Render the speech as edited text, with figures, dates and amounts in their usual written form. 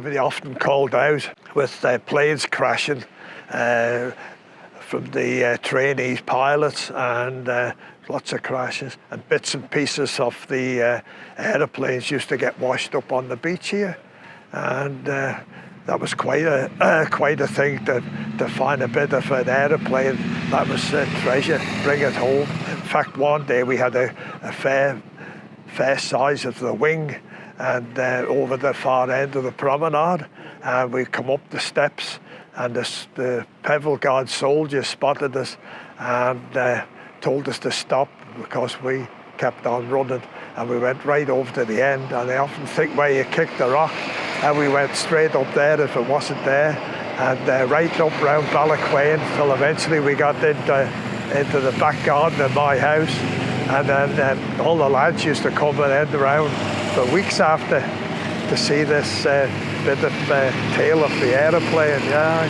activity often called out with planes crashing from the trainees pilots, and lots of crashes, and bits and pieces of the aeroplanes used to get washed up on the beach here, and that was quite a thing to find a bit of an aeroplane. That was a treasure, bring it home. In fact, one day we had a fair size of the wing, and over the far end of the promenade, and we come up the steps, and the Peveril Guard soldiers spotted us and told us to stop because we kept on running, and we went right over to the end. And I often think where you kicked the rock, and we went straight up there if it wasn't there, and right up round Ballaquain till eventually we got into the back garden of my house, and then all the lads used to come and end around for weeks after to see this bit of tail of the aeroplane. Yeah.